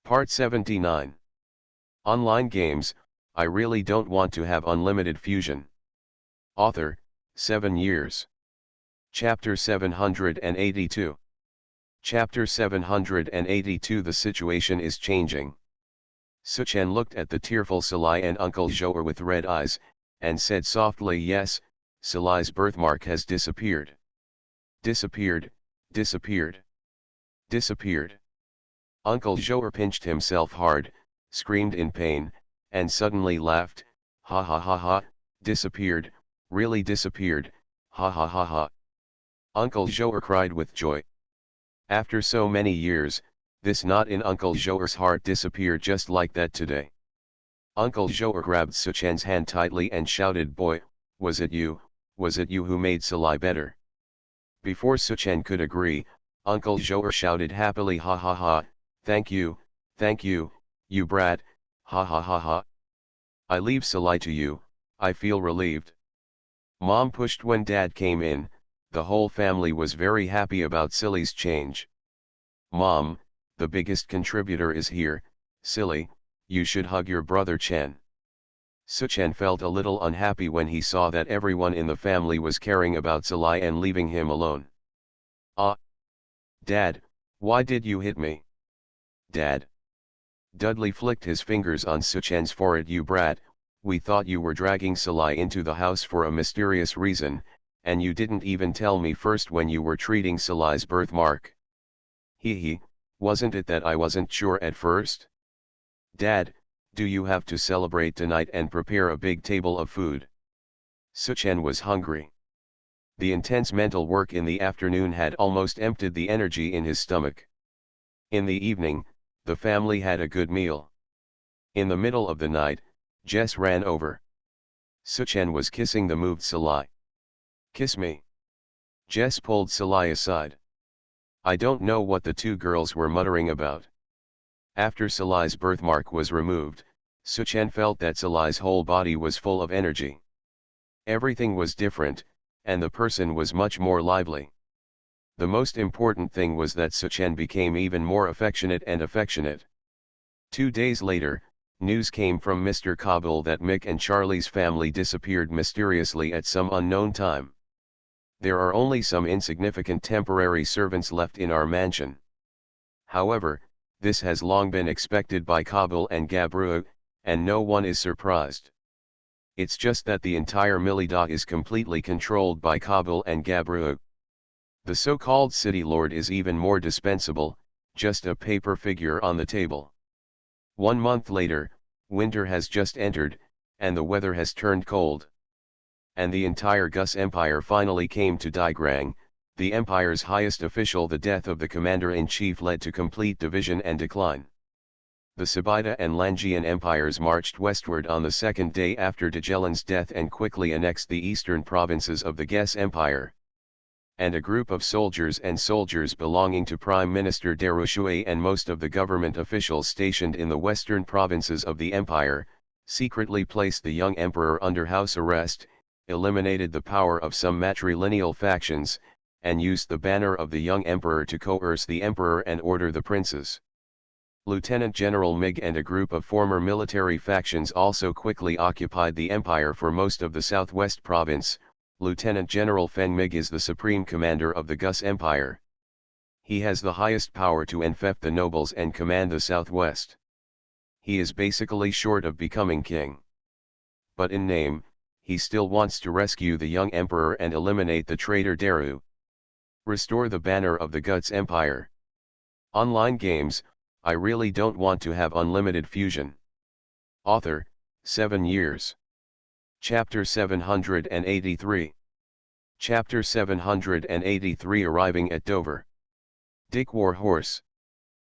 Part 79. Online games, I really don't want to have unlimited fusion. Author, 7 years. Chapter 782. Chapter 782. The situation is changing. Suchen looked at the tearful Salai and Uncle Joer with red eyes, and said softly, "Yes, Salai's birthmark has disappeared. Disappeared, disappeared. Disappeared." Uncle Joer pinched himself hard, screamed in pain, and suddenly laughed, "Ha ha ha ha, disappeared, really disappeared, ha ha ha ha." Uncle Joer cried with joy. After so many years, this knot in Uncle Joer's heart disappeared just like that today. Uncle Joer grabbed Suchen's hand tightly and shouted, "Boy, was it you who made Salai better?" Before Suchen could agree, Uncle Joer shouted happily, "Ha ha ha, thank you, you brat, ha ha ha ha. I leave Salai to you, I feel relieved." Mom pushed when Dad came in. The whole family was very happy about Silly's change. "Mom, the biggest contributor is here, Silly, you should hug your brother Chen." Suchen felt a little unhappy when he saw that everyone in the family was caring about Salai and leaving him alone. "Ah! Dad, why did you hit me?" "Dad." Dudley flicked his fingers on Suchen's forehead. "You brat, we thought you were dragging Salai into the house for a mysterious reason, and you didn't even tell me first when you were treating Salai's birthmark." "Hee, wasn't it that I wasn't sure at first?" "Dad, do you have to celebrate tonight and prepare a big table of food?" Suchen was hungry. The intense mental work in the afternoon had almost emptied the energy in his stomach. In the evening, the family had a good meal. In the middle of the night, Jess ran over. Suchen was kissing the moved Salai. "Kiss me." Jess pulled Salai aside. I don't know what the two girls were muttering about. After Salai's birthmark was removed, Suchen felt that Salai's whole body was full of energy. Everything was different, and the person was much more lively. The most important thing was that Suchen became even more affectionate and affectionate. 2 days later, news came from Mr. Kabul that Mick and Charlie's family disappeared mysteriously at some unknown time. "There are only some insignificant temporary servants left in our mansion. However, this has long been expected by Kabul and Gabru, and no one is surprised. It's just that the entire Milida is completely controlled by Kabul and Gabru. The so-called city lord is even more dispensable, just a paper figure on the table. 1 month later, winter has just entered, and the weather has turned cold. And the entire Gus Empire finally came to Digrang, the Empire's highest official. The death of the commander-in-chief led to complete division and decline. The Sabida and Langian empires marched westward on the second day after Dagelan's death and quickly annexed the eastern provinces of the Ges Empire. And a group of soldiers belonging to Prime Minister Darushui and most of the government officials stationed in the western provinces of the empire, secretly placed the young emperor under house arrest, eliminated the power of some matrilineal factions, and used the banner of the young emperor to coerce the emperor and order the princes. Lieutenant General Mig and a group of former military factions also quickly occupied the empire for most of the southwest province. Lieutenant General Feng Mig is the supreme commander of the Gus Empire. He has the highest power to enfeoff the nobles and command the southwest. He is basically short of becoming king. But in name, he still wants to rescue the young emperor and eliminate the traitor Daru. Restore the banner of the Gus Empire. Online games, I really don't want to have unlimited fusion. Author, 7 years. Chapter 783. Chapter 783. Arriving at Dover. Dick War Horse.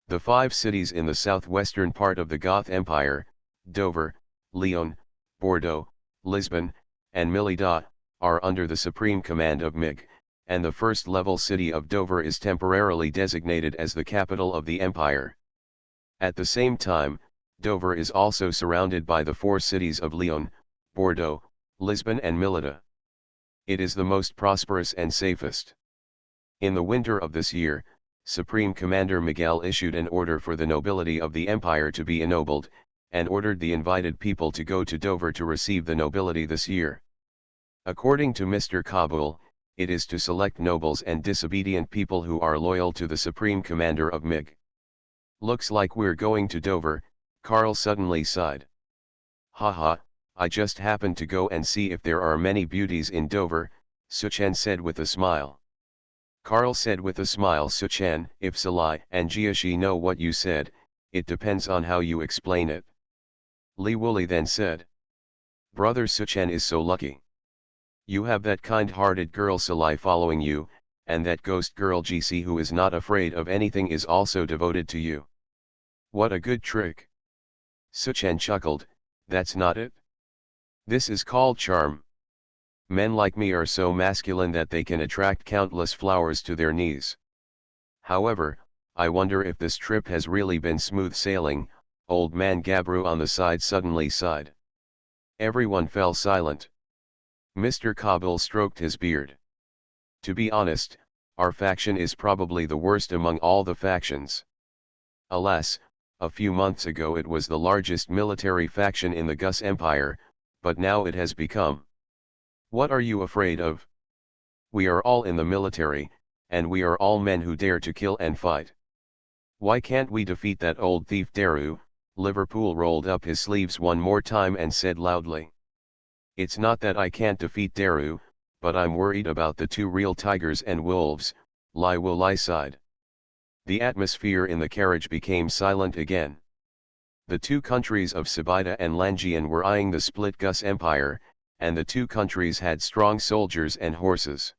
The 5 cities in the southwestern part of the Goth Empire, Dover, Lyon, Bordeaux, Lisbon, and Milida, are under the supreme command of Mig, and the first-level city of Dover is temporarily designated as the capital of the empire. At the same time, Dover is also surrounded by the 4 cities of Lyon, Bordeaux, Lisbon and Milida. It is the most prosperous and safest. In the winter of this year, Supreme Commander Miguel issued an order for the nobility of the empire to be ennobled, and ordered the invited people to go to Dover to receive the nobility this year. According to Mr. Kabul, it is to select nobles and disobedient people who are loyal to the Supreme Commander of MiG. Looks like we're going to Dover, Carl suddenly sighed. Haha, I just happened to go and see if there are many beauties in Dover, Suchen said with a smile. Carl said with a smile, Suchen, if Salai and Jiashi know what you said, it depends on how you explain it. Li Wooly then said. Brother Suchen is so lucky. You have that kind-hearted girl Salai following you, and that ghost girl GC who is not afraid of anything is also devoted to you. What a good trick. Suchen chuckled, that's not it. This is called charm. Men like me are so masculine that they can attract countless flowers to their knees. However, I wonder if this trip has really been smooth sailing, old man Gabru on the side suddenly sighed. Everyone fell silent. Mr. Kabul stroked his beard. To be honest, our faction is probably the worst among all the factions. Alas, a few months ago it was the largest military faction in the Gus Empire, but now it has become. What are you afraid of? We are all in the military, and we are all men who dare to kill and fight. Why can't we defeat that old thief Daru? Liverpool rolled up his sleeves one more time and said loudly. It's not that I can't defeat Daru, but I'm worried about the two real tigers and wolves, Lai Wulai sighed. The atmosphere in the carriage became silent again. The two countries of Sabida and Lanjian were eyeing the split Gus Empire, and the two countries had strong soldiers and horses.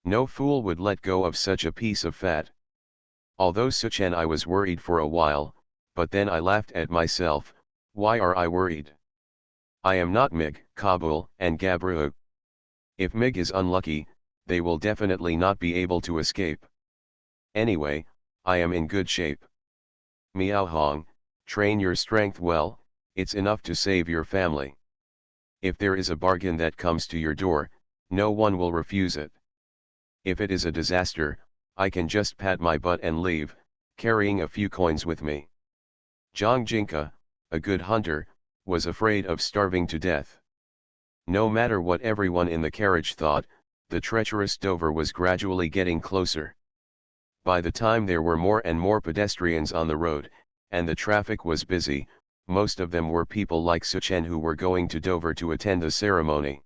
No fool would let go of such a piece of fat. Although Suchen I was worried for a while, but then I laughed at myself. Why are I worried? I am not MiG, Kabul, and Gabru. If MiG is unlucky, they will definitely not be able to escape. Anyway, I am in good shape. Miao Hong, train your strength well, it's enough to save your family. If there is a bargain that comes to your door, no one will refuse it. If it is a disaster, I can just pat my butt and leave, carrying a few coins with me. Zhang Jinka, a good hunter, was afraid of starving to death. No matter what everyone in the carriage thought, the treacherous Dover was gradually getting closer. By the time there were more and more pedestrians on the road, and the traffic was busy, most of them were people like Suchen who were going to Dover to attend the ceremony.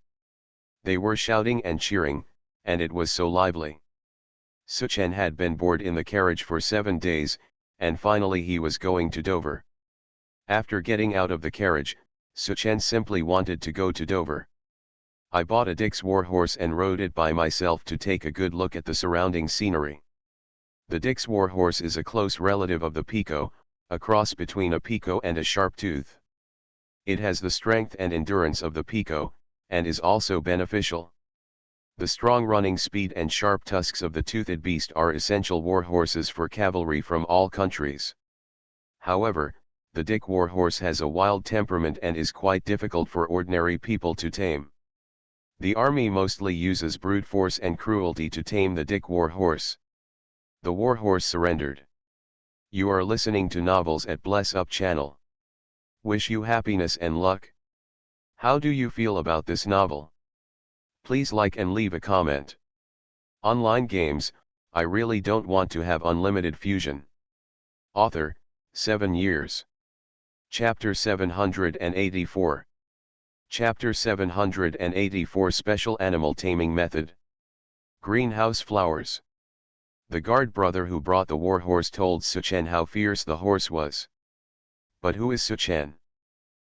They were shouting and cheering, and it was so lively. Suchen had been bored in the carriage for 7 days, and finally he was going to Dover. After getting out of the carriage, Suchen simply wanted to go to Dover. I bought a Dix warhorse and rode it by myself to take a good look at the surrounding scenery. The Dix warhorse is a close relative of the Pico, a cross between a Pico and a Sharptooth. It has the strength and endurance of the Pico, and is also beneficial. The strong running speed and sharp tusks of the toothed beast are essential warhorses for cavalry from all countries. However, the Dick warhorse has a wild temperament and is quite difficult for ordinary people to tame. The army mostly uses brute force and cruelty to tame the Dick warhorse. The warhorse surrendered. You are listening to novels at Bless Up channel. Wish you happiness and luck. How do you feel about this novel? Please like and leave a comment. Online games, I really don't want to have unlimited fusion. Author, 7 years. Chapter 784. Chapter 784 Special Animal Taming Method. Greenhouse Flowers. The guard brother who brought the warhorse told Suchen how fierce the horse was. But who is Suchen?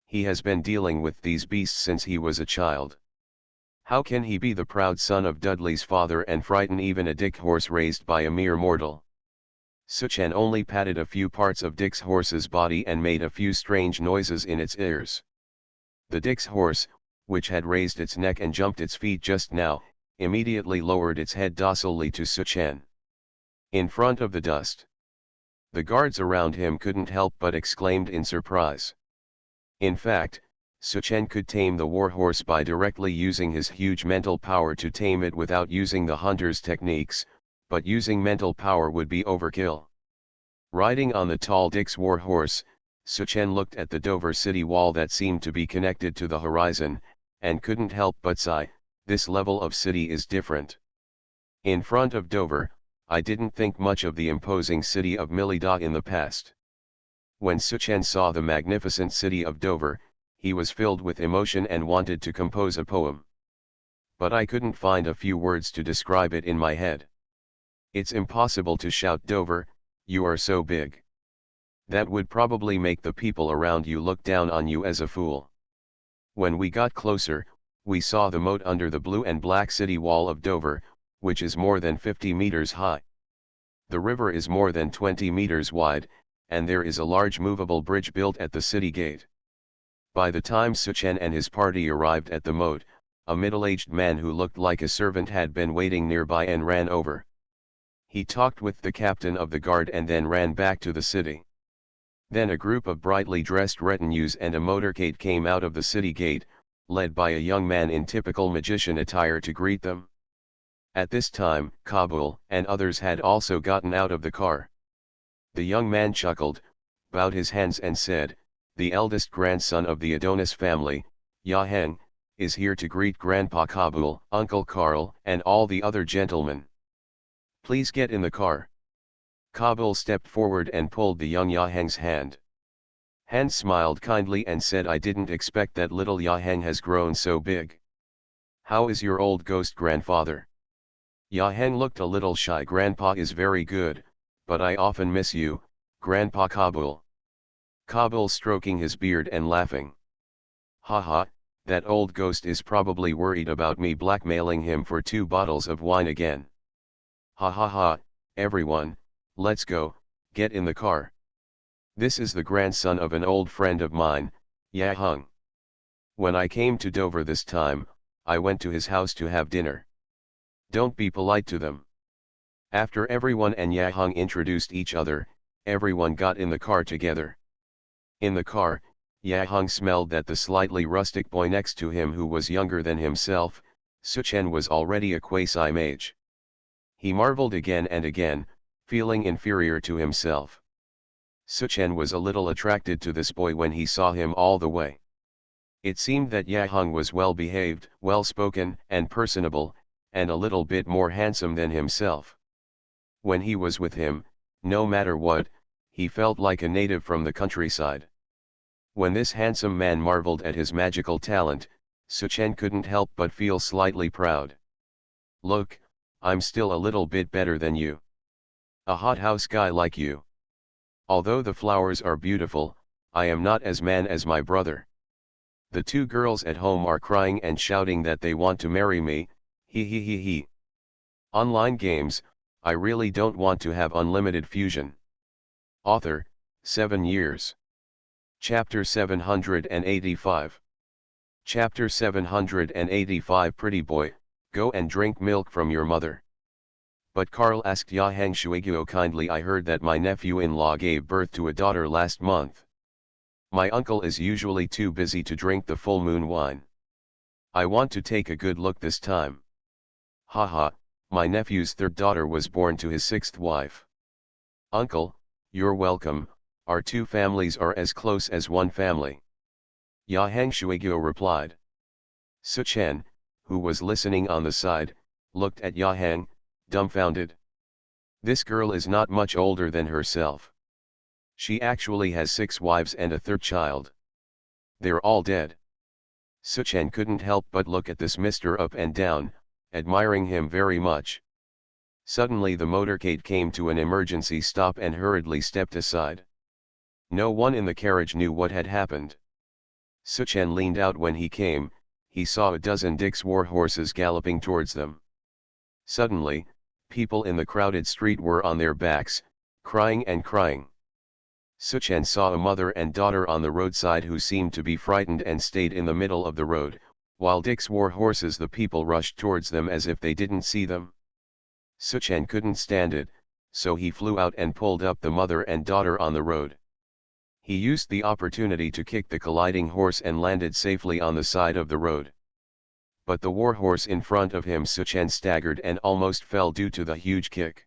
He has been dealing with these beasts since he was a child. How can he be the proud son of Dudley's father and frighten even a Dick horse raised by a mere mortal? Suchen only patted a few parts of Dick's horse's body and made a few strange noises in its ears. The Dick's horse, which had raised its neck and jumped its feet just now, immediately lowered its head docilely to Suchen. In front of the dust. The guards around him couldn't help but exclaimed in surprise. In fact, Suchen could tame the warhorse by directly using his huge mental power to tame it without using the hunter's techniques, but using mental power would be overkill. Riding on the tall Dick's war horse, Suchen looked at the Dover city wall that seemed to be connected to the horizon, and couldn't help but sigh, this level of city is different. In front of Dover, I didn't think much of the imposing city of Millida in the past. When Suchen saw the magnificent city of Dover, he was filled with emotion and wanted to compose a poem. But I couldn't find a few words to describe it in my head. It's impossible to shout Dover, you are so big. That would probably make the people around you look down on you as a fool. When we got closer, we saw the moat under the blue and black city wall of Dover, which is more than 50 meters high. The river is more than 20 meters wide, and there is a large movable bridge built at the city gate. By the time Suchen and his party arrived at the moat, a middle-aged man who looked like a servant had been waiting nearby and ran over. He talked with the captain of the guard and then ran back to the city. Then a group of brightly dressed retinues and a motorcade came out of the city gate, led by a young man in typical magician attire to greet them. At this time, Kabul and others had also gotten out of the car. The young man chuckled, bowed his hands and said, "The eldest grandson of the Adonis family, Yaheng, is here to greet Grandpa Kabul, Uncle Karl, and all the other gentlemen. Please get in the car." Kabul stepped forward and pulled the young Yaheng's hand. Hans smiled kindly and said, "I didn't expect that little Yaheng has grown so big. How is your old ghost grandfather?" Yaheng looked a little shy. "Grandpa is very good, but I often miss you, Grandpa Kabul." Kabul stroking his beard and laughing. "Haha, that old ghost is probably worried about me blackmailing him for 2 bottles of wine again. Ha ha ha, everyone, let's go, get in the car. This is the grandson of an old friend of mine, Yaheng. When I came to Dover this time, I went to his house to have dinner. Don't be polite to them." After everyone and Yaheng introduced each other, everyone got in the car together. In the car, Yaheng smelled that the slightly rustic boy next to him, who was younger than himself, Suchen, was already a quasi-mage. He marveled again and again, feeling inferior to himself. Suchen was a little attracted to this boy when he saw him all the way. It seemed that Yaheng was well-behaved, well-spoken, and personable, and a little bit more handsome than himself. When he was with him, no matter what, he felt like a native from the countryside. When this handsome man marveled at his magical talent, Suchen couldn't help but feel slightly proud. "Look, I'm still a little bit better than you. A hothouse guy like you. Although the flowers are beautiful, I am not as man as my brother. The 2 girls at home are crying and shouting that they want to marry me, he he he he. Online games, I really don't want to have unlimited fusion." Author, 7 years. Chapter 785. Chapter 785. Pretty boy, go and drink milk from your mother. "But Karl," asked Yaheng Shuiguo kindly, "I heard that my nephew-in-law gave birth to a daughter last month. My uncle is usually too busy to drink the full moon wine. I want to take a good look this time. Haha, my nephew's 3rd daughter was born to his 6th wife." "Uncle, you're welcome, our 2 families are as close as one family," Yaheng Shuiguo replied. Suchen, who was listening on the side, looked at Yaheng, dumbfounded. This girl is not much older than herself. She actually has 6 wives and a 3rd child. They're all dead. Suchen couldn't help but look at this Mr. Up and Down, admiring him very much. Suddenly the motorcade came to an emergency stop and hurriedly stepped aside. No one in the carriage knew what had happened. Suchen leaned out. When he came, he saw a dozen Dick's war horses galloping towards them. Suddenly, people in the crowded street were on their backs, crying and crying. Suchen saw a mother and daughter on the roadside who seemed to be frightened and stayed in the middle of the road, while Dick's war horses, the people rushed towards them as if they didn't see them. Suchen couldn't stand it, so he flew out and pulled up the mother and daughter on the road. He used the opportunity to kick the colliding horse and landed safely on the side of the road. but the warhorse in front of him Suchen staggered and almost fell due to the huge kick.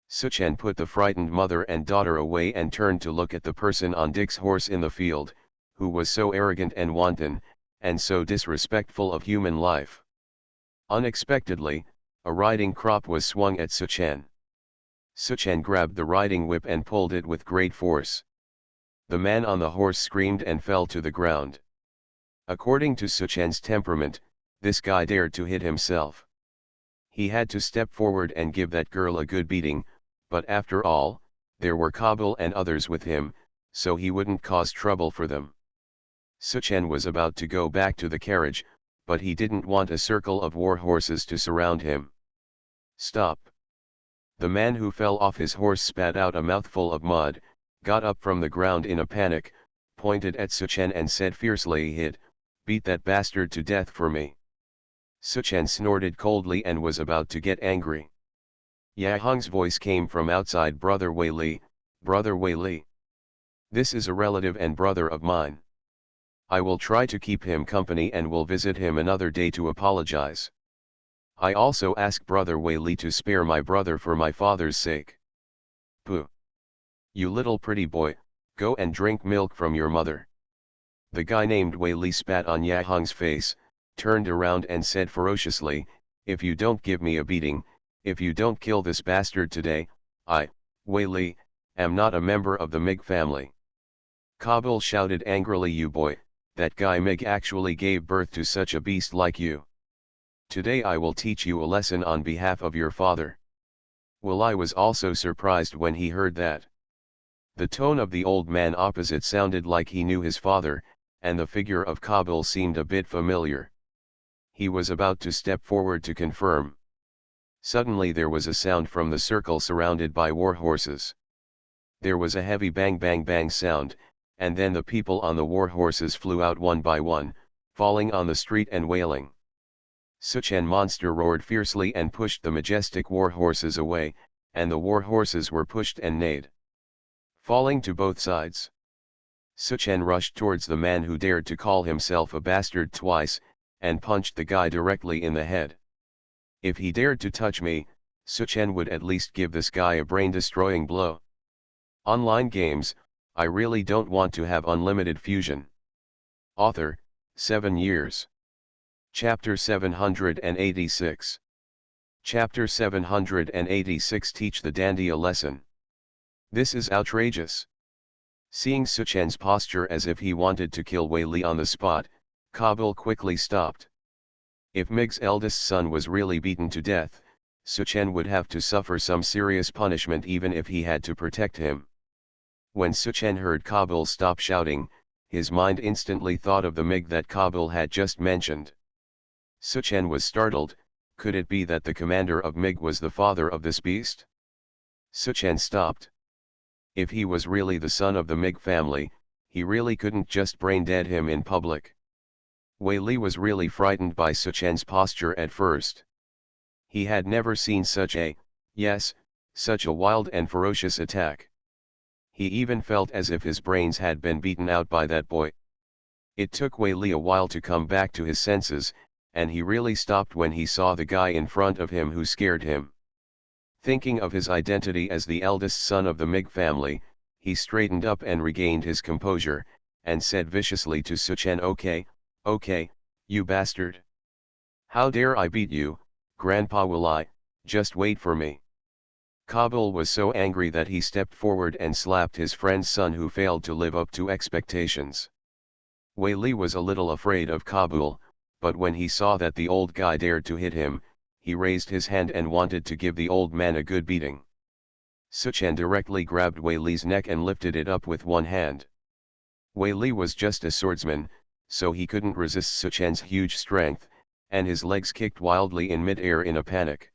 Suchen put the frightened mother and daughter away and turned to look at the person on Dick's horse in the field, who was so arrogant and wanton, and so disrespectful of human life. Unexpectedly, a riding crop was swung at Suchen. Suchen grabbed the riding whip and pulled it with great force. The man on the horse screamed and fell to the ground. According to Suchen's temperament, this guy dared to hit himself. He had to step forward and give that girl a good beating, but after all, there were Kabul and others with him, so he wouldn't cause trouble for them. Suchen was about to go back to the carriage, but he didn't want a circle of war horses to surround him. "Stop!" The man who fell off his horse spat out a mouthful of mud, got up from the ground in a panic, pointed at Suchen and said fiercely, "Beat that bastard to death for me." Suchen snorted coldly and was about to get angry. Yahung's voice came from outside. "Brother Wei Li, Brother Wei Li. This is a relative and brother of mine. I will try to keep him company and will visit him another day to apologize. I also ask Brother Wei Li to spare my brother for my father's sake." "Pooh! You little pretty boy, go and drink milk from your mother." The guy named Wei Li spat on Yahung's face, turned around and said ferociously, "If you don't give me a beating, if you don't kill this bastard today, I, Wei Li, am not a member of the Mig family." Kabul shouted angrily, "You boy, that guy Mig actually gave birth to such a beast like you. Today I will teach you a lesson on behalf of your father." Walai was also surprised when he heard that. The tone of the old man opposite sounded like he knew his father, and the figure of Kabul seemed a bit familiar. He was about to step forward to confirm. Suddenly there was a sound from the circle surrounded by war horses. There was a heavy bang bang bang sound, and then the people on the war horses flew out one by one, falling on the street and wailing. Suchen monster roared fiercely and pushed the majestic war horses away, and the war horses were pushed and neighed, falling to both sides. Suchen rushed towards the man who dared to call himself a bastard twice, and punched the guy directly in the head. If he dared to touch me, Suchen would at least give this guy a brain-destroying blow. Online games, I really don't want to have unlimited fusion. Author, 7 years. Chapter 786. Chapter 786 Teach the dandy a lesson. This is outrageous. Seeing Suchen's posture as if he wanted to kill Wei Li on the spot, Kabul quickly stopped. If Mig's eldest son was really beaten to death, Suchen would have to suffer some serious punishment even if he had to protect him. When Suchen heard Kabul stop shouting, his mind instantly thought of the Mig that Kabul had just mentioned. Suchen was startled. Could it be that the commander of Mig was the father of this beast? Suchen stopped. If he was really the son of the Mig family, he really couldn't just brain-dead him in public. Wei Li was really frightened by Suchen's posture at first. He had never seen such a wild and ferocious attack. He even felt as if his brains had been beaten out by that boy. It took Wei Li a while to come back to his senses, and he really stopped when he saw the guy in front of him who scared him. Thinking of his identity as the eldest son of the Mig family, he straightened up and regained his composure, and said viciously to Suchen, Okay, you bastard. How dare I beat you, Grandpa Walai, just wait for me." Kabul was so angry that he stepped forward and slapped his friend's son who failed to live up to expectations. Wei Li was a little afraid of Kabul, but when he saw that the old guy dared to hit him, he raised his hand and wanted to give the old man a good beating. Suchen directly grabbed Wei Li's neck and lifted it up with one hand. Wei Li was just a swordsman, so he couldn't resist Suchen's huge strength, and his legs kicked wildly in mid-air in a panic.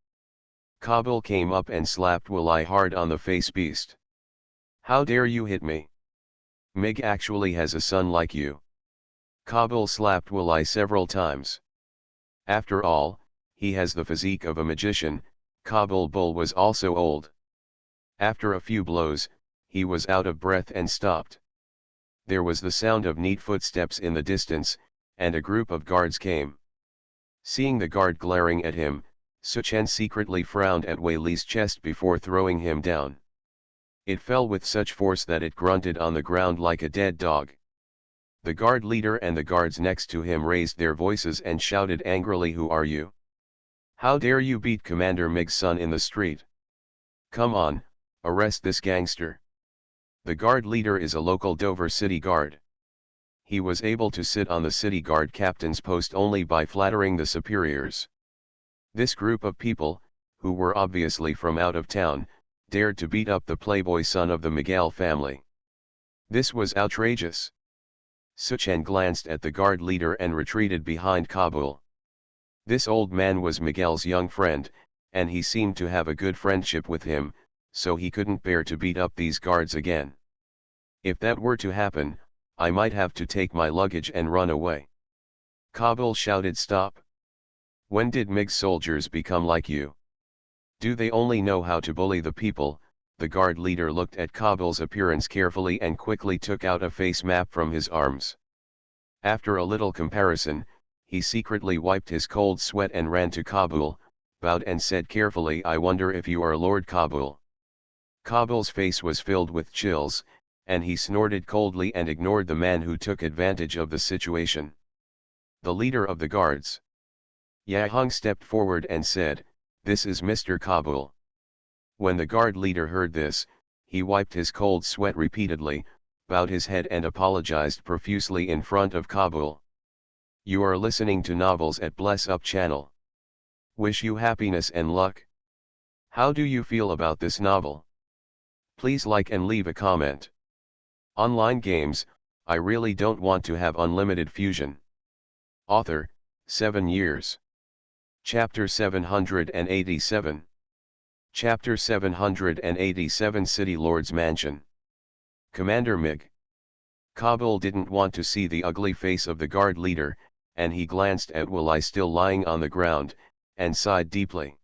Kabul came up and slapped Walai hard on the face. "Beast! How dare you hit me? Mig actually has a son like you." Kabul slapped Walai several times. After all, he has the physique of a magician. Kabul Bull was also old. After a few blows, he was out of breath and stopped. There was the sound of neat footsteps in the distance, and a group of guards came. Seeing the guard glaring at him, Suchen secretly frowned at Wei Li's chest before throwing him down. It fell with such force that it grunted on the ground like a dead dog. The guard leader and the guards next to him raised their voices and shouted angrily, "Who are you? How dare you beat Commander Mig's son in the street? Come on, arrest this gangster." The guard leader is a local Dover city guard. He was able to sit on the city guard captain's post only by flattering the superiors. This group of people, who were obviously from out of town, dared to beat up the playboy son of the Miguel family. This was outrageous. Suchen glanced at the guard leader and retreated behind Kabul. This old man was Miguel's young friend, and he seemed to have a good friendship with him, so he couldn't bear to beat up these guards again. If that were to happen, I might have to take my luggage and run away. Kabul shouted, "Stop! When did Mig's soldiers become like you? Do they only know how to bully the people?" The guard leader looked at Kabul's appearance carefully and quickly took out a face map from his arms. After a little comparison, he secretly wiped his cold sweat and ran to Kabul, bowed and said carefully, "I wonder if you are Lord Kabul." Kabul's face was filled with chills, and he snorted coldly and ignored the man who took advantage of the situation. The leader of the guards, Yahung, stepped forward and said, "This is Mr. Kabul." When the guard leader heard this, he wiped his cold sweat repeatedly, bowed his head and apologized profusely in front of Kabul. "You are listening to novels at Bless Up channel. Wish you happiness and luck. How do you feel about this novel? Please like and leave a comment. Online games, I really don't want to have unlimited fusion." Author, 7 years. Chapter 787. Chapter 787, City Lord's Mansion. Commander Mig. Kabul didn't want to see the ugly face of the guard leader, and he glanced at Wali still lying on the ground, and sighed deeply.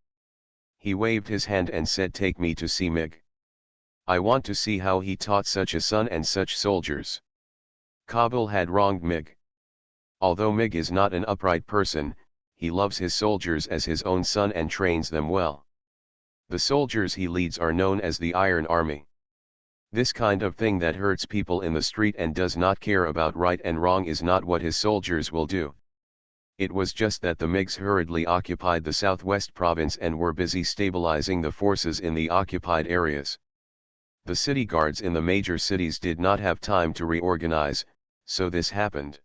He waved his hand and said, "Take me to see Mig. I want to see how he taught such a son and such soldiers." Kabul had wronged Mig. Although Mig is not an upright person, he loves his soldiers as his own son and trains them well. The soldiers he leads are known as the Iron Army. This kind of thing that hurts people in the street and does not care about right and wrong is not what his soldiers will do. It was just that the MiGs hurriedly occupied the southwest province and were busy stabilizing the forces in the occupied areas. The city guards in the major cities did not have time to reorganize, so this happened.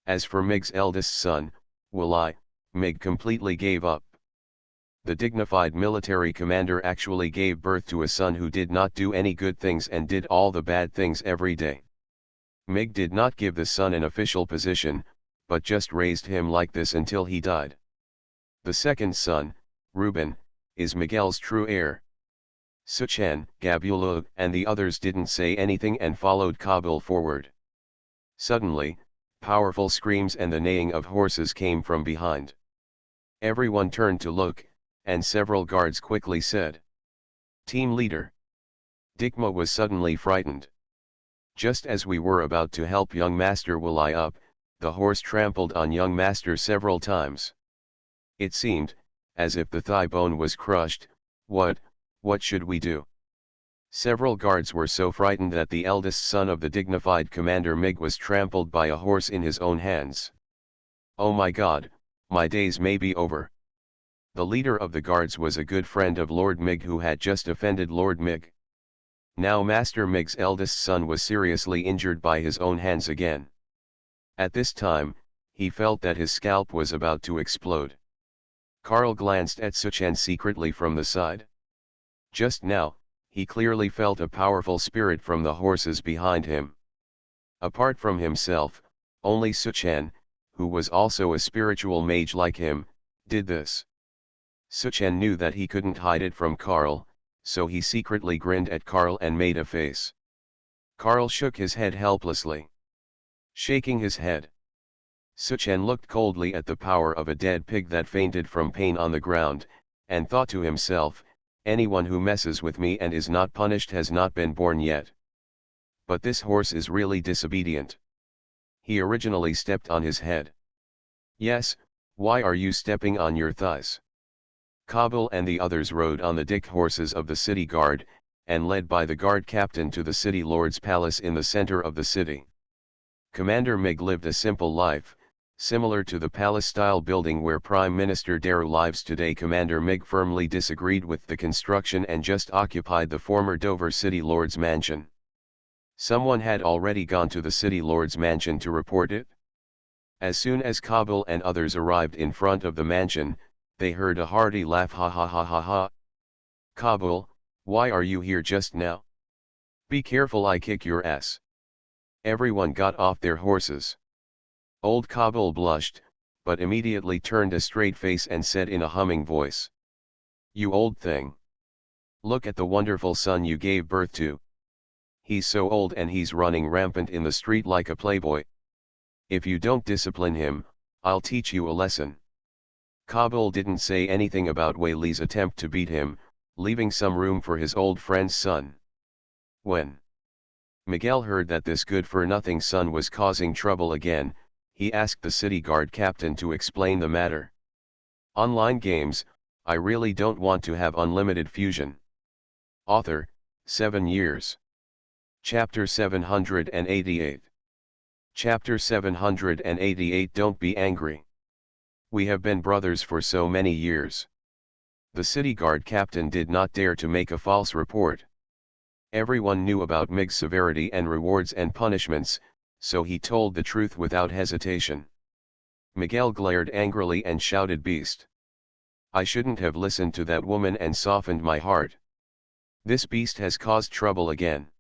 As for MiG's eldest son, Wali, MiG completely gave up. The dignified military commander actually gave birth to a son who did not do any good things and did all the bad things every day. MiG did not give the son an official position, but just raised him like this until he died. The second son, Reuben, is Miguel's true heir. Suchen, Gabula, and the others didn't say anything and followed Kabul forward. Suddenly, powerful screams and the neighing of horses came from behind. Everyone turned to look, and several guards quickly said, "Team leader." Dikma was suddenly frightened. Just as we were about to help young Master Wali up, the horse trampled on young Master several times. It seemed, as if the thigh bone was crushed. What should we do?" Several guards were so frightened that the eldest son of the dignified Commander Mig was trampled by a horse in his own hands. "Oh my God, my days may be over." The leader of the guards was a good friend of Lord Mig who had just offended Lord Mig. Now Master Mig's eldest son was seriously injured by his own hands again. At this time, he felt that his scalp was about to explode. Karl glanced at Suchen secretly from the side. Just now, he clearly felt a powerful spirit from the horses behind him. Apart from himself, only Suchen, who was also a spiritual mage like him, did this. Suchen knew that he couldn't hide it from Karl, so he secretly grinned at Karl and made a face. Karl shook his head helplessly. Shaking his head, Suchen looked coldly at the power of a dead pig that fainted from pain on the ground, and thought to himself, "Anyone who messes with me and is not punished has not been born yet. But this horse is really disobedient. He originally stepped on his head. Yes, Why are you stepping on your thighs? Kabul and the others rode on the dick horses of the city guard, and led by the guard captain to the city lord's palace in the center of the city. Commander Mig lived a simple life, similar to the palace-style building where Prime Minister Daru lives today. Commander Mig firmly disagreed with the construction and just occupied the former Dover City Lord's mansion. Someone had already gone to the City Lord's mansion to report it. As soon as Kabul and others arrived in front of the mansion, they heard a hearty laugh. Ha ha ha ha ha. Kabul, why are you here just now? Be careful, I kick your ass. Everyone got off their horses. Old Kabul blushed, but immediately turned a straight face and said in a humming voice, "You old thing. Look at the wonderful son you gave birth to. He's so old and he's running rampant in the street like a playboy. If you don't discipline him, I'll teach you a lesson." Kabul didn't say anything about Wei Li's attempt to beat him, leaving some room for his old friend's son. When Miguel heard that this good-for-nothing son was causing trouble again, he asked the city guard captain to explain the matter. Online games, I really don't want to have unlimited fusion. Author, 7 years. Chapter 788. Chapter 788. Don't be angry. We have been brothers for so many years. The city guard captain did not dare to make a false report. Everyone knew about Mig's severity and rewards and punishments, so he told the truth without hesitation. Miguel glared angrily and shouted, "Beast! I shouldn't have listened to that woman and softened my heart. This beast has caused trouble again.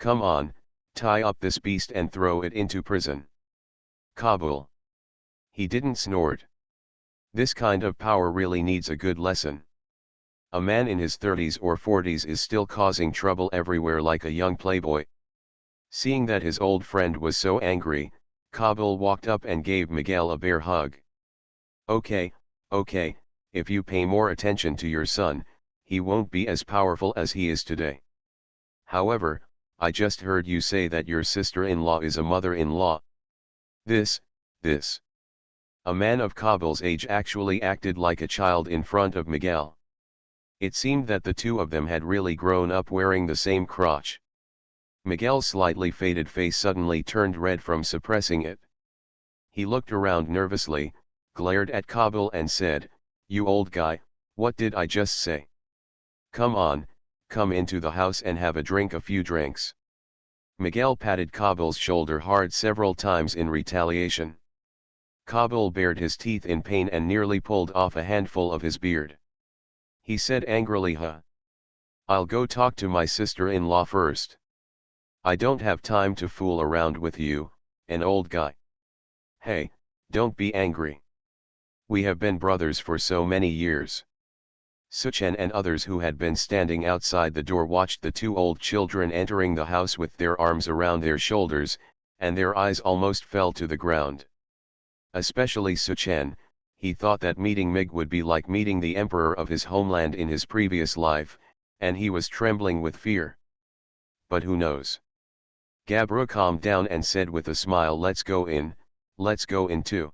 Come on, tie up this beast and throw it into prison." Kabul. He didn't snort. This kind of power really needs a good lesson. A man in his 30s or 40s is still causing trouble everywhere like a young playboy. Seeing that his old friend was so angry, Kabul walked up and gave Miguel a bear hug. Okay, if you pay more attention to your son, he won't be as powerful as he is today. However, I just heard you say that your sister-in-law is a mother-in-law. This. A man of Kabul's age actually acted like a child in front of Miguel. It seemed that the two of them had really grown up wearing the same crotch. Miguel's slightly faded face suddenly turned red from suppressing it. He looked around nervously, glared at Kabul and said, "You old guy, what did I just say? Come on, come into the house and have a few drinks." Miguel patted Kabul's shoulder hard several times in retaliation. Kabul bared his teeth in pain and nearly pulled off a handful of his beard. He said angrily, "Huh? I'll go talk to my sister-in-law first. I don't have time to fool around with you, an old guy." "Hey, don't be angry. We have been brothers for so many years." Suchen and others who had been standing outside the door watched the two old children entering the house with their arms around their shoulders, and their eyes almost fell to the ground. Especially Suchen. He thought that meeting Mig would be like meeting the emperor of his homeland in his previous life, and he was trembling with fear. But who knows? Gabra calmed down and said with a smile, let's go in too."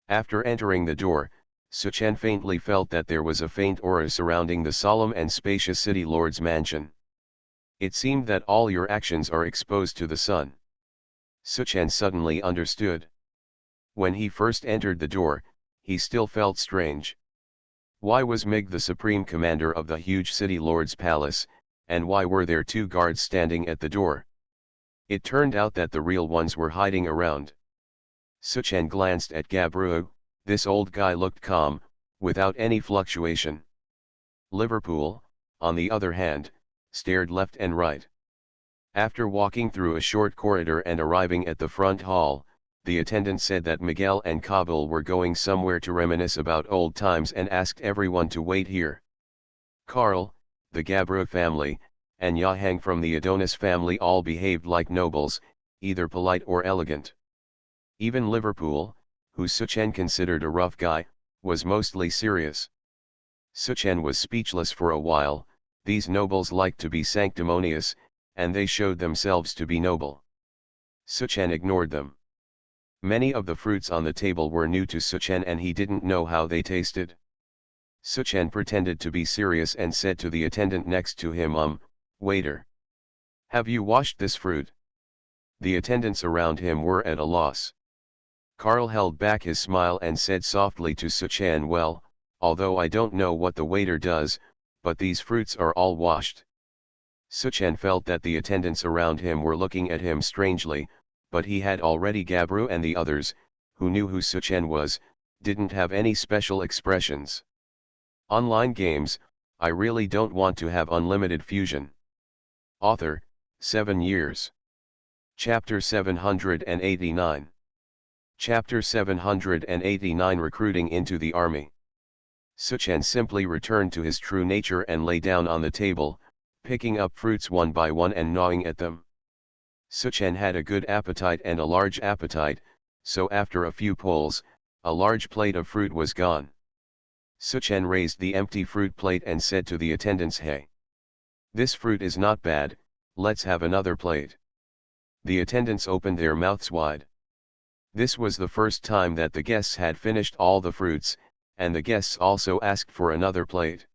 After entering the door, Suchen faintly felt that there was a faint aura surrounding the solemn and spacious city lord's mansion. It seemed that all your actions are exposed to the sun. Suchen suddenly understood. When he first entered the door, he still felt strange. Why was Mig the supreme commander of the huge city lord's palace, and why were there two guards standing at the door? It turned out that the real ones were hiding around. Suchen glanced at Gabru. This old guy looked calm, without any fluctuation. Liverpool, on the other hand, stared left and right. After walking through a short corridor and arriving at the front hall, the attendant said that Miguel and Kabul were going somewhere to reminisce about old times and asked everyone to wait here. Karl, the Gabra family, and Yahang from the Adonis family all behaved like nobles, either polite or elegant. Even Liverpool, who Suchen considered a rough guy, was mostly serious. Suchen was speechless for a while. These nobles liked to be sanctimonious, and they showed themselves to be noble. Suchen ignored them. Many of the fruits on the table were new to Suchen and he didn't know how they tasted. Suchen pretended to be serious and said to the attendant next to him, waiter. Have you washed this fruit? The attendants around him were at a loss. Karl held back his smile and said softly to Suchen, well, although I don't know what the waiter does, but these fruits are all washed. Suchen felt that the attendants around him were looking at him strangely, but he had already Gabru and the others, who knew who Suchen was, didn't have any special expressions. Online games, I really don't want to have unlimited fusion. Author, 7 years. Chapter 789. Chapter 789 Recruiting into the Army. Suchen simply returned to his true nature and lay down on the table, picking up fruits one by one and gnawing at them. Suchen had a good appetite and a large appetite, so after a few pulls, a large plate of fruit was gone. Suchen raised the empty fruit plate and said to the attendants, hey. This fruit is not bad, let's have another plate. The attendants opened their mouths wide. This was the first time that the guests had finished all the fruits, and the guests also asked for another plate.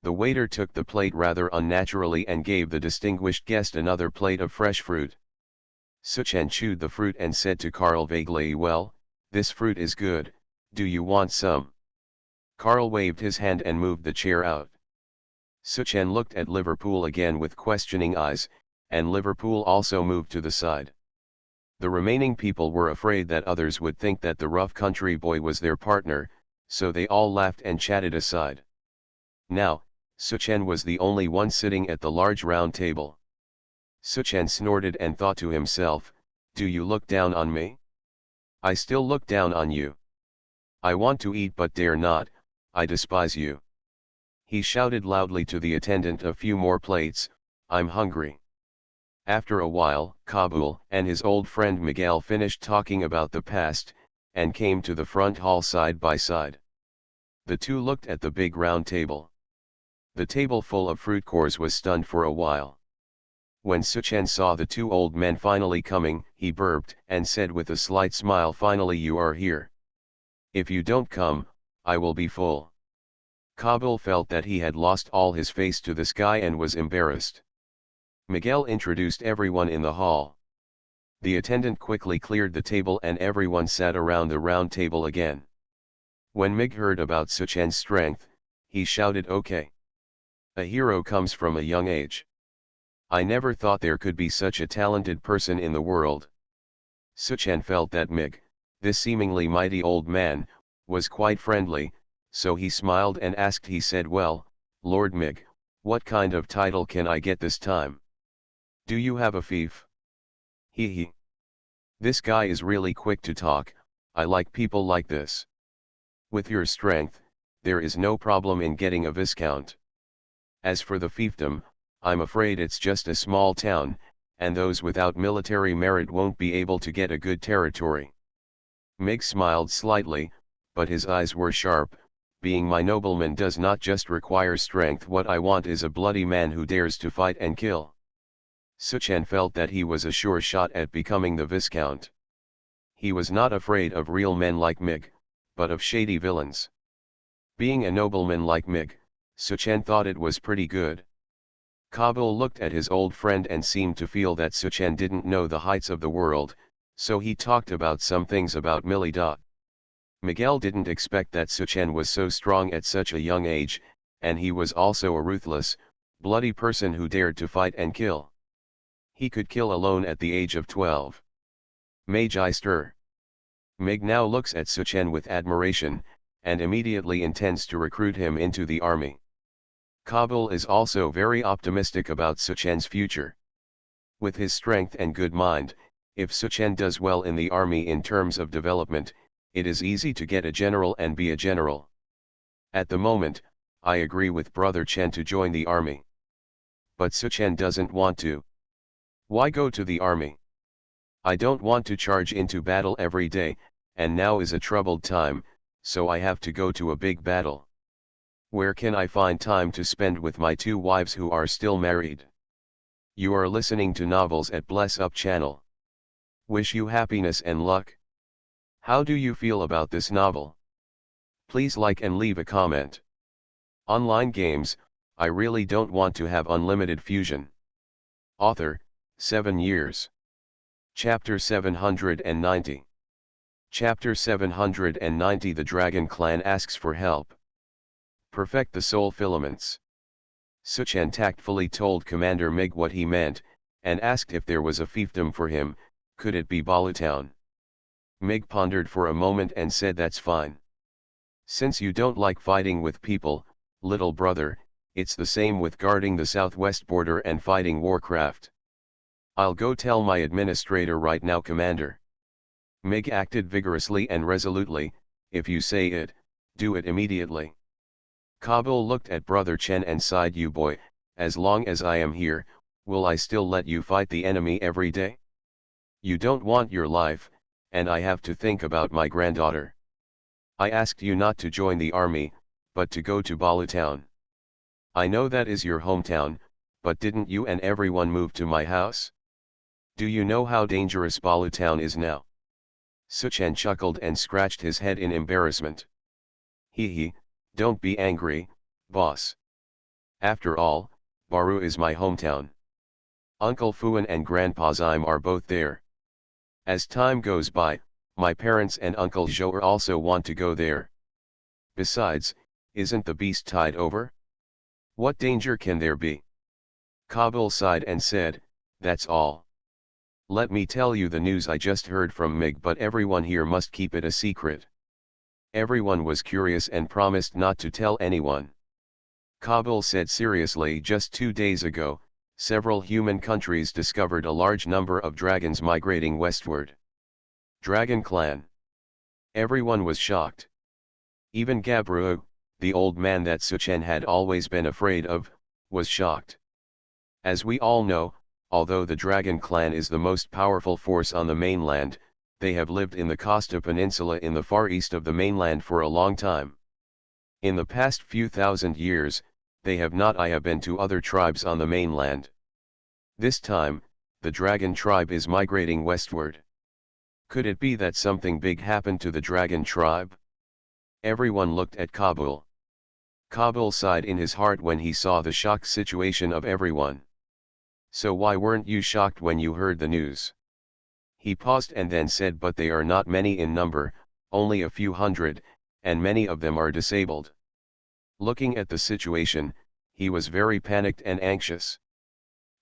The waiter took the plate rather unnaturally and gave the distinguished guest another plate of fresh fruit. Suchen chewed the fruit and said to Karl vaguely, well, this fruit is good, do you want some? Karl waved his hand and moved the chair out. Suchen looked at Liverpool again with questioning eyes, and Liverpool also moved to the side. The remaining people were afraid that others would think that the rough country boy was their partner, so they all laughed and chatted aside. Now, Suchen was the only one sitting at the large round table. Suchen snorted and thought to himself, do you look down on me? I still look down on you. I want to eat but dare not, I despise you. He shouted loudly to the attendant a few more plates, I'm hungry. After a while, Kabul and his old friend Miguel finished talking about the past, and came to the front hall side by side. The two looked at the big round table. The table full of fruit cores was stunned for a while. When Suchen saw the two old men finally coming, he burped and said with a slight smile, finally you are here. If you don't come, I will be full. Kabul felt that he had lost all his face to the sky and was embarrassed. Miguel introduced everyone in the hall. The attendant quickly cleared the table and everyone sat around the round table again. When Mig heard about Suchen's strength, he shouted, okay. A hero comes from a young age. I never thought there could be such a talented person in the world. Suchen felt that Mig, this seemingly mighty old man, was quite friendly, so he smiled and asked, he said, well, Lord Mig, what kind of title can I get this time? Do you have a fief? He. This guy is really quick to talk, I like people like this. With your strength, there is no problem in getting a viscount. As for the fiefdom, I'm afraid it's just a small town, and those without military merit won't be able to get a good territory. Mig smiled slightly, but his eyes were sharp. Being my nobleman does not just require strength, what I want is a bloody man who dares to fight and kill. Suchen felt that he was a sure shot at becoming the viscount. He was not afraid of real men like Mig, but of shady villains. Being a nobleman like Mig, Suchen thought it was pretty good. Kabul looked at his old friend and seemed to feel that Suchen didn't know the heights of the world, so he talked about some things about Millie. Miguel didn't expect that Suchen was so strong at such a young age, and he was also a ruthless, bloody person who dared to fight and kill. He could kill alone at the age of 12. Magi stir. Mig now looks at Suchen with admiration, and immediately intends to recruit him into the army. Kabul is also very optimistic about Suchen's future. With his strength and good mind, if Suchen does well in the army in terms of development, it is easy to get a general and be a general. At the moment, I agree with Brother Chen to join the army. But Suchen doesn't want to. Why go to the army? I don't want to charge into battle every day, and now is a troubled time, so I have to go to a big battle. Where can I find time to spend with my two wives who are still married? You are listening to Novels at Bless Up channel. Wish you happiness and luck. How do you feel about this novel? Please like and leave a comment. Online games, I really don't want to have unlimited fusion. Author, 7 years. Chapter 790. Chapter 790. The Dragon Clan asks for help. Perfect the soul filaments. Suchan tactfully told Commander Mig what he meant, and asked if there was a fiefdom for him. Could it be Balutown? Mig pondered for a moment and said, that's fine. Since you don't like fighting with people, little brother, it's the same with guarding the southwest border and fighting Warcraft. I'll go tell my administrator right now, Commander. Mig acted vigorously and resolutely. If you say it, do it immediately. Kabul looked at Brother Chen and sighed, you boy, as long as I am here, will I still let you fight the enemy every day? You don't want your life, and I have to think about my granddaughter. I asked you not to join the army, but to go to Balutown. I know that is your hometown, but didn't you and everyone move to my house? Do you know how dangerous Balutown is now? Suchan chuckled and scratched his head in embarrassment. Hee, don't be angry, boss. After all, Baru is my hometown. Uncle Fuan and Grandpa Zime are both there. As time goes by, my parents and Uncle Zhou also want to go there. Besides, isn't the beast tide over? What danger can there be? Kabul sighed and said, that's all. Let me tell you the news I just heard from Mig, but everyone here must keep it a secret. Everyone was curious and promised not to tell anyone. Kabul said seriously, just 2 days ago, several human countries discovered a large number of dragons migrating westward. Dragon Clan. Everyone was shocked. Even Gabru, the old man that Suchen had always been afraid of, was shocked. As we all know, although the Dragon Clan is the most powerful force on the mainland, they have lived in the Costa Peninsula in the far east of the mainland for a long time. In the past few thousand years, they have not been to other tribes on the mainland. This time, the Dragon tribe is migrating westward. Could it be that something big happened to the Dragon tribe? Everyone looked at Kabul. Kabul sighed in his heart when he saw the shocked situation of everyone. So why weren't you shocked when you heard the news? He paused and then said, but they are not many in number, only a few hundred, and many of them are disabled. Looking at the situation, he was very panicked and anxious.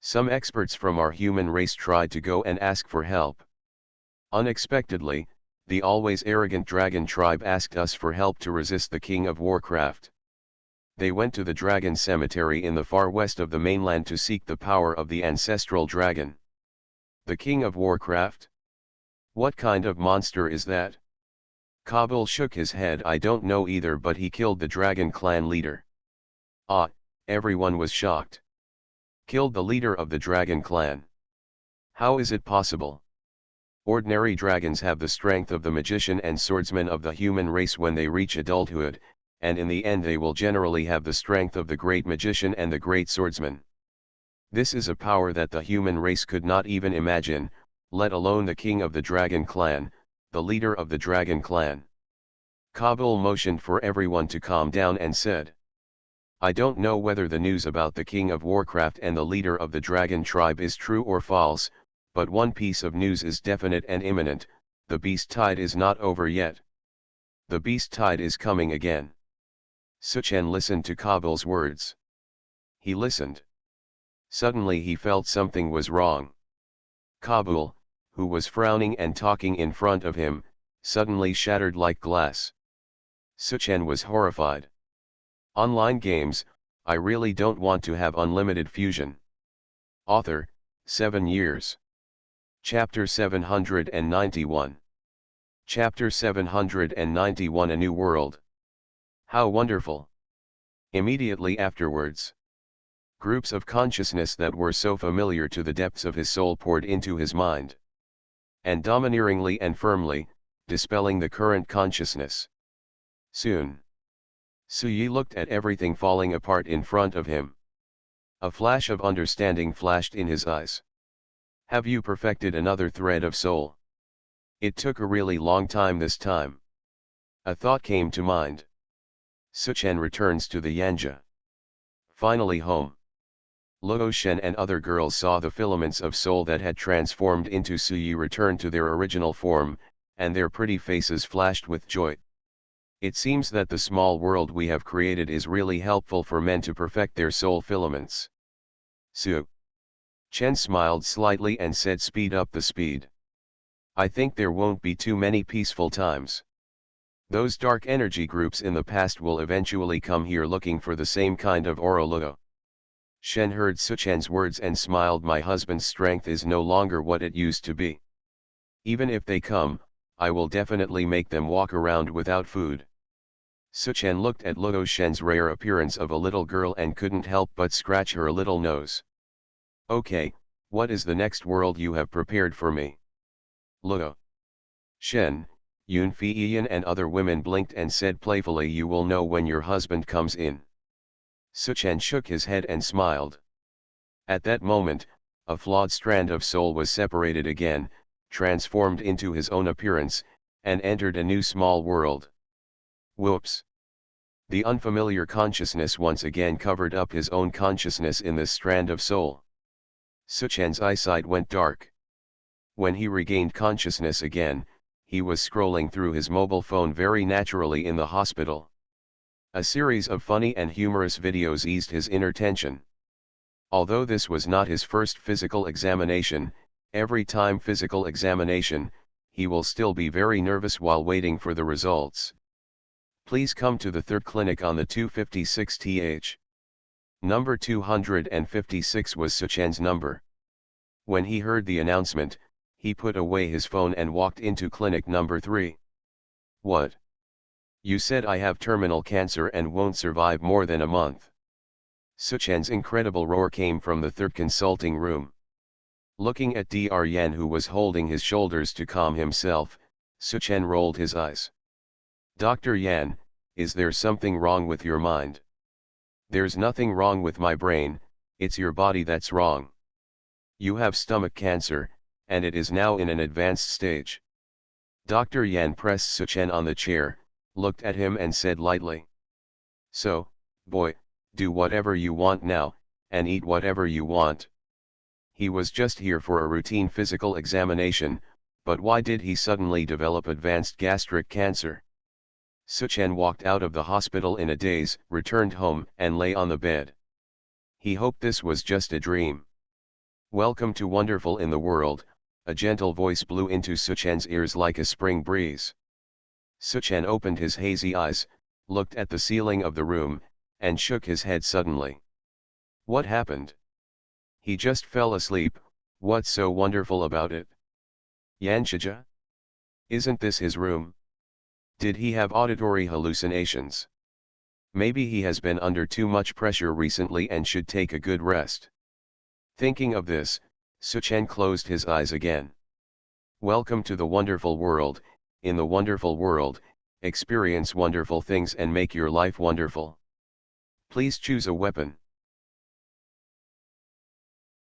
Some experts from our human race tried to go and ask for help. Unexpectedly, the always arrogant Dragon tribe asked us for help to resist the King of Warcraft. They went to the Dragon Cemetery in the far west of the mainland to seek the power of the ancestral dragon. The King of Warcraft? What kind of monster is that? Kabul shook his head. I don't know either, but he killed the Dragon Clan leader. Ah, everyone was shocked. Killed the leader of the Dragon Clan. How is it possible? Ordinary dragons have the strength of the magician and swordsman of the human race when they reach adulthood, and in the end they will generally have the strength of the great magician and the great swordsman. This is a power that the human race could not even imagine, let alone the king of the Dragon Clan, the leader of the Dragon Clan. Kabul motioned for everyone to calm down and said, I don't know whether the news about the King of Warcraft and the leader of the Dragon tribe is true or false, but one piece of news is definite and imminent: the beast tide is not over yet. The beast tide is coming again. Suchen listened to Kabul's words. He listened. Suddenly he felt something was wrong. Kabul, who was frowning and talking in front of him, suddenly shattered like glass. Suchen was horrified. Online games, I really don't want to have unlimited fusion. Author, 7 years. Chapter 791. Chapter 791. A New World. How wonderful! Immediately afterwards, groups of consciousness that were so familiar to the depths of his soul poured into his mind. And domineeringly and firmly, dispelling the current consciousness. Soon, Suyi looked at everything falling apart in front of him. A flash of understanding flashed in his eyes. Have you perfected another thread of soul? It took a really long time this time. A thought came to mind. Suchen returns to the Yanja. Finally home. Luo Shen and other girls saw the filaments of soul that had transformed into Suyi return to their original form, and their pretty faces flashed with joy. It seems that the small world we have created is really helpful for men to perfect their soul filaments. Su Chen smiled slightly and said, speed up the speed. I think there won't be too many peaceful times. Those dark energy groups in the past will eventually come here looking for the same kind of aura Luo. Shen heard Suchen's words and smiled. My husband's strength is no longer what it used to be. Even if they come, I will definitely make them walk around without food. Suchen looked at Luo Shen's rare appearance of a little girl and couldn't help but scratch her little nose. Okay, what is the next world you have prepared for me? Luo Shen, Yun Feiyan and other women blinked and said playfully, you will know when your husband comes in. Suchen shook his head and smiled. At that moment, a flawed strand of soul was separated again, transformed into his own appearance, and entered a new small world. Whoops! The unfamiliar consciousness once again covered up his own consciousness in this strand of soul. Suchen's eyesight went dark. When he regained consciousness again, he was scrolling through his mobile phone very naturally in the hospital. A series of funny and humorous videos eased his inner tension. Although this was not his first physical examination, every time physical examination, he will still be very nervous while waiting for the results. Please come to the third clinic on the 256th. Number 256 was Suchen's number. When he heard the announcement, he put away his phone and walked into clinic number 3. What? You said I have terminal cancer and won't survive more than a month. Suchen's incredible roar came from the third consulting room. Looking at Dr. Yan, who was holding his shoulders to calm himself, Suchen rolled his eyes. Dr. Yan, is there something wrong with your mind? There's nothing wrong with my brain, it's your body that's wrong. You have stomach cancer, and it is now in an advanced stage. Dr. Yan pressed Suchen on the chair, looked at him and said lightly. So, boy, do whatever you want now, and eat whatever you want. He was just here for a routine physical examination, but why did he suddenly develop advanced gastric cancer? Suchen walked out of the hospital in a daze, returned home and lay on the bed. He hoped this was just a dream. Welcome to Wonderful in the World, a gentle voice blew into Suchen's ears like a spring breeze. Suchen opened his hazy eyes, looked at the ceiling of the room, and shook his head suddenly. What happened? He just fell asleep. What's so wonderful about it? Yanshija? Isn't this his room? Did he have auditory hallucinations? Maybe he has been under too much pressure recently and should take a good rest. Thinking of this, Suchen closed his eyes again. Welcome to the wonderful world. In the wonderful world, experience wonderful things and make your life wonderful. Please choose a weapon.